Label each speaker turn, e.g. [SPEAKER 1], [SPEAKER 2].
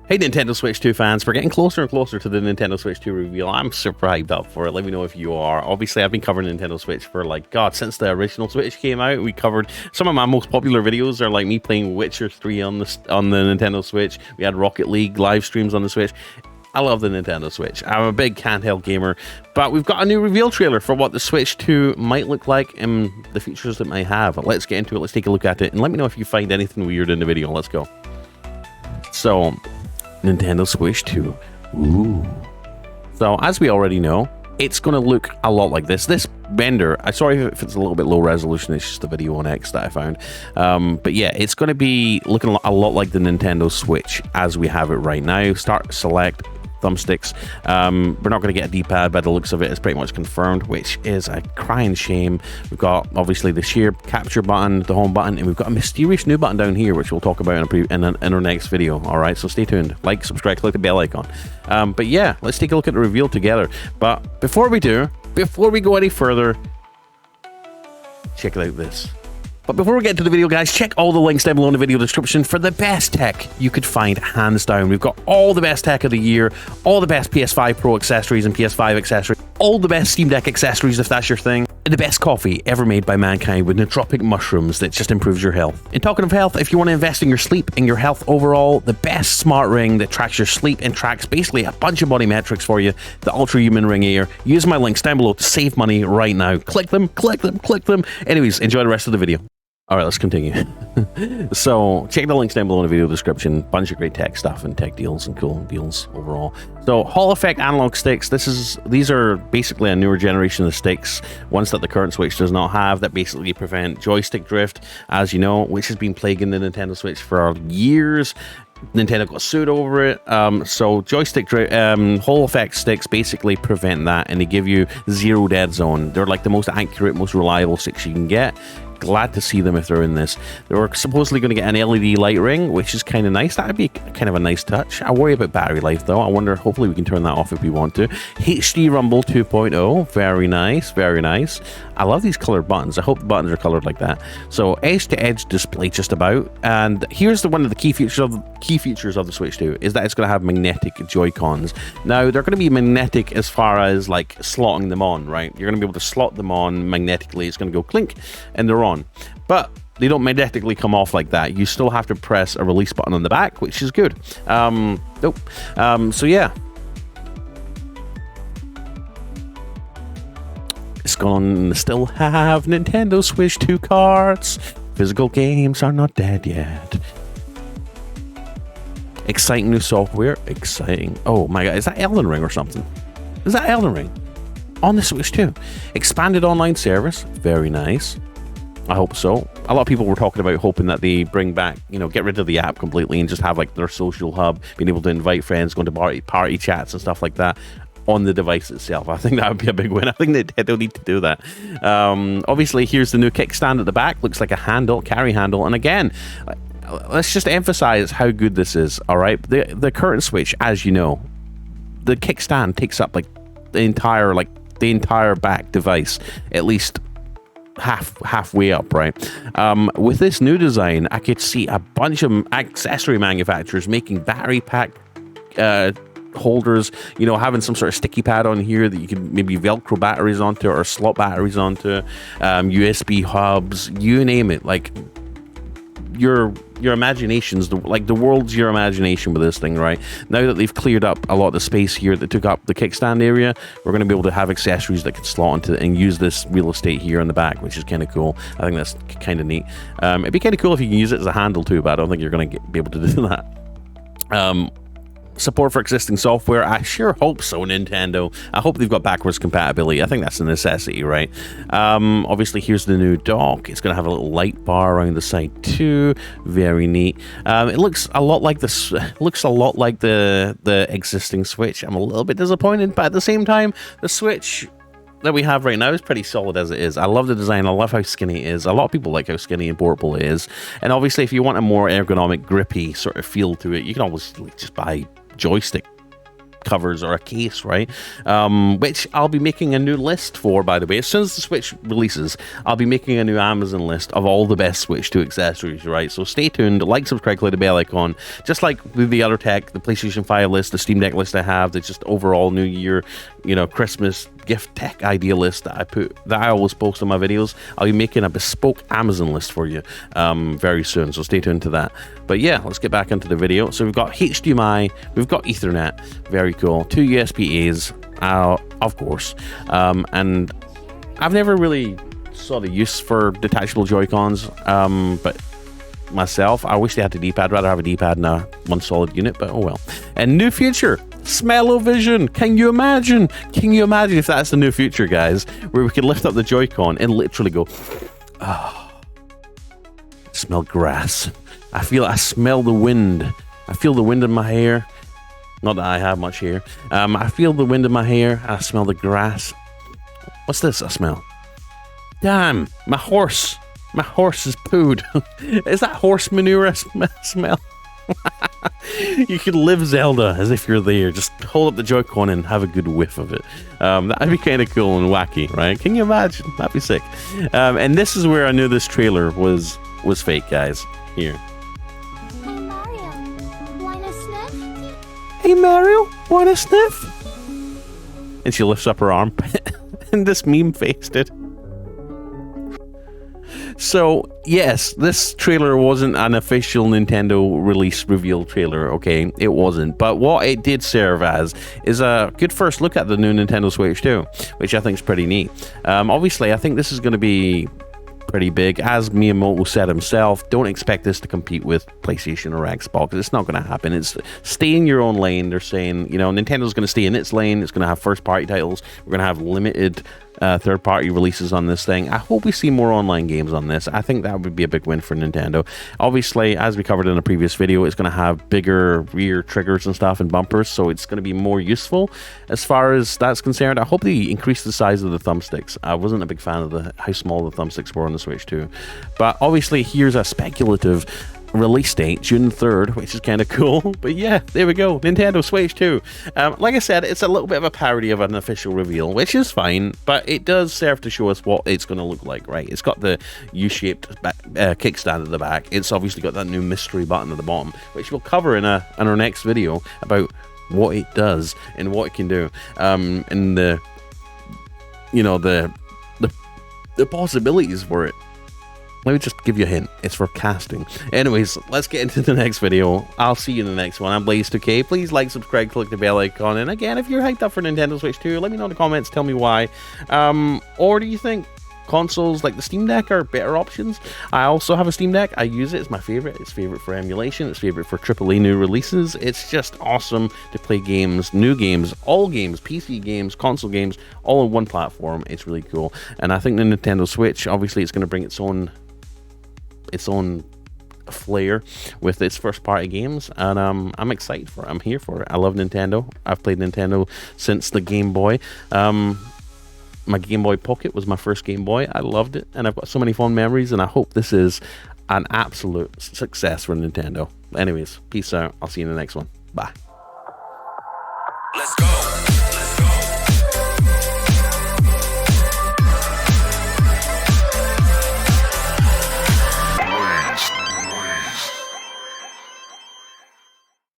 [SPEAKER 1] Hey Nintendo Switch 2 fans, we're getting closer and closer to the Nintendo Switch 2 reveal. I'm super hyped up for it. Let me know if you are. Obviously, I've been covering Nintendo Switch for since the original Switch came out. We covered some of my most popular videos are like me playing Witcher 3 on the Nintendo Switch. We had Rocket League live streams on the Switch. I love the Nintendo Switch. I'm a big handheld gamer, but we've got a new reveal trailer for what the Switch 2 might look like and the features it might have. Let's get into it. Let's take a look at it and let me know if you find anything weird in the video. Let's go. So, Nintendo Switch 2. Ooh. So, as we already know, it's going to look a lot like this. This render, I'm sorry if it's a little bit low resolution, it's just a video on X that I found. But yeah, it's going to be looking a lot like the Nintendo Switch as we have it right now. Start, select, thumbsticks. We're not going to get a D-pad by the looks of it. It's pretty much confirmed, which is a crying shame. We've got obviously the sheer capture button, the home button, and we've got a mysterious new button down here, which we'll talk about in our next video. All right, so stay tuned. Like, subscribe, click the bell icon. But yeah, let's take a look at the reveal together. But before we go any further, check out this. But before we get to the video, guys, check all the links down below in the video description for the best tech you could find, hands down. We've got all the best tech of the year, all the best PS5 Pro accessories and PS5 accessories, all the best Steam Deck accessories if that's your thing, and the best coffee ever made by mankind with nootropic mushrooms that just improves your health. And talking of health, if you want to invest in your sleep and your health overall, the best smart ring that tracks your sleep and tracks basically a bunch of body metrics for you, the Ultra Human Ring Air. Use my links down below to save money right now. Click them, click them, click them. Anyways, enjoy the rest of the video. All right, let's continue. So check the links down below in the video description. Bunch of great tech stuff and tech deals and cool deals overall. So Hall Effect analog sticks. These are basically a newer generation of sticks, ones that the current Switch does not have, that basically prevent joystick drift, as you know, which has been plaguing the Nintendo Switch for years. Nintendo got sued over it. So joystick Hall Effect sticks basically prevent that, and they give you zero dead zone. They're like the most accurate, most reliable sticks you can get. Glad to see them if they're in this. They were supposedly going to get an LED light ring, which is kind of nice. That'd be kind of a nice touch. I worry about battery life though. I wonder, hopefully we can turn that off if we want to. HD Rumble 2.0, very nice, very nice. I love these colored buttons. I hope the buttons are colored like that. So edge to edge display just about. And here's one of the key features of the Switch 2 is that it's going to have magnetic Joy-Cons. Now they're going to be magnetic as far as like slotting them on, right? You're going to be able to slot them on magnetically. It's going to go clink and they're on. But they don't magnetically come off like that. You still have to press a release button on the back, which is good. Nope. So yeah. It's gonna still have Nintendo Switch 2 cards. Physical games are not dead yet. Exciting new software. Exciting. Oh my god, is that Elden Ring or something? Is that Elden Ring? On the Switch 2. Expanded online service. Very nice. I hope so. A lot of people were talking about hoping that they bring back, get rid of the app completely and just have like their social hub, being able to invite friends, going to party chats and stuff like that on the device itself. I think that would be a big win. I think they don't need to do that. Obviously, here's the new kickstand at the back. Looks like a handle, carry handle. And again, let's just emphasize how good this is, all right? The current Switch, as you know, the kickstand takes up like the entire back device, at least halfway up, right? With this new design, I could see a bunch of accessory manufacturers making battery pack holders, having some sort of sticky pad on here that you can maybe Velcro batteries onto or slot batteries onto, USB hubs, you name it. Like your imagination's the world's your imagination with this thing, right? Now that they've cleared up a lot of the space here that took up the kickstand area, we're going to be able to have accessories that can slot into and use this real estate here on the back, which is kind of cool. I think that's kind of neat. It'd be kind of cool if you can use it as a handle too, but I don't think you're going to be able to do that. Support for existing software, I sure hope so, Nintendo. I hope they've got backwards compatibility. I think that's a necessity, right? Obviously, here's the new dock. It's going to have a little light bar around the side too. Very neat. It looks a lot like this. Looks a lot like the existing Switch. I'm a little bit disappointed, but at the same time, the Switch that we have right now is pretty solid as it is. I love the design. I love how skinny it is. A lot of people like how skinny and portable it is. And obviously, if you want a more ergonomic, grippy sort of feel to it, you can always just buy joystick covers or a case, right? Which I'll be making a new list for, by the way. As soon as the Switch releases, I'll be making a new Amazon list of all the best Switch 2 accessories, right? So stay tuned, like, subscribe, click the bell icon. Just like with the other tech, the PlayStation 5 list, the Steam Deck list I have, the just overall New Year, Christmas gift tech idea list that I always post on my videos. I'll be making a bespoke Amazon list for you very soon, so stay tuned to that. But yeah, let's get back into the video. So we've got HDMI, we've got Ethernet, very cool, 2 USB-As, of course, and I've never really saw the use for detachable Joy-Cons, but myself, I wish they had the D-pad. Rather have a D-pad and a one solid unit, but oh well. And new feature, Smellovision. Can you imagine? Can you imagine if that's the new feature, guys, where we could lift up the Joy-Con and literally go, smell grass. I smell the wind. I feel the wind in my hair. Not that I have much hair. I feel the wind in my hair. I smell the grass. What's this I smell? Damn, my horse. My horse is pooed. Is that horse manure smell? You could live Zelda as if you're there. Just hold up the Joy-Con and have a good whiff of it. That'd be kind of cool and wacky, right? Can you imagine? That'd be sick. And this is where I knew this trailer was fake, guys. Here.
[SPEAKER 2] Hey Mario, wanna sniff?
[SPEAKER 1] Hey Mario, wanna sniff? And she lifts up her arm, and this meme faced it. So, yes, this trailer wasn't an official Nintendo release reveal trailer, okay? It wasn't. But what it did serve as is a good first look at the new Nintendo Switch 2, which I think is pretty neat. Obviously, I think this is going to be pretty big. As Miyamoto said himself, don't expect this to compete with PlayStation or Xbox. It's not going to happen. It's stay in your own lane. They're saying, Nintendo's going to stay in its lane. It's going to have first-party titles. We're going to have limited third-party releases on this thing. I hope we see more online games on this. I think that would be a big win for Nintendo. Obviously, as we covered in a previous video, it's going to have bigger rear triggers and stuff and bumpers, so it's going to be more useful as far as that's concerned. I hope they increase the size of the thumbsticks. I wasn't a big fan of how small the thumbsticks were on the Switch 2. But obviously, here's a speculative release date, June 3rd, which is kind of cool. But yeah, there we go, Nintendo Switch 2. Like I said, it's a little bit of a parody of an official reveal, which is fine, but it does serve to show us what it's going to look like, right? It's got the U-shaped kickstand at the back. It's obviously got that new mystery button at the bottom, which we'll cover in our next video about what it does and what it can do, and the possibilities for it. Let me just give you a hint. It's for casting. Anyways, let's get into the next video. I'll see you in the next one. I'm Blaze2K. Please like, subscribe, click the bell icon. And again, if you're hyped up for Nintendo Switch 2, let me know in the comments. Tell me why. Or do you think consoles like the Steam Deck are better options? I also have a Steam Deck. I use it. It's my favorite. It's favorite for emulation. It's favorite for AAA new releases. It's just awesome to play games, new games, all games, PC games, console games, all on one platform. It's really cool. And I think the Nintendo Switch, obviously, it's going to bring its own flair with its first party games, and I'm excited for it. I'm here for it. I love Nintendo. I've played Nintendo since the Game Boy. My Game Boy Pocket was my first Game Boy. I loved it, and I've got so many fond memories, and I hope this is an absolute success for Nintendo. Anyways, peace out. I'll see you in the next one. Bye.
[SPEAKER 3] Let's go.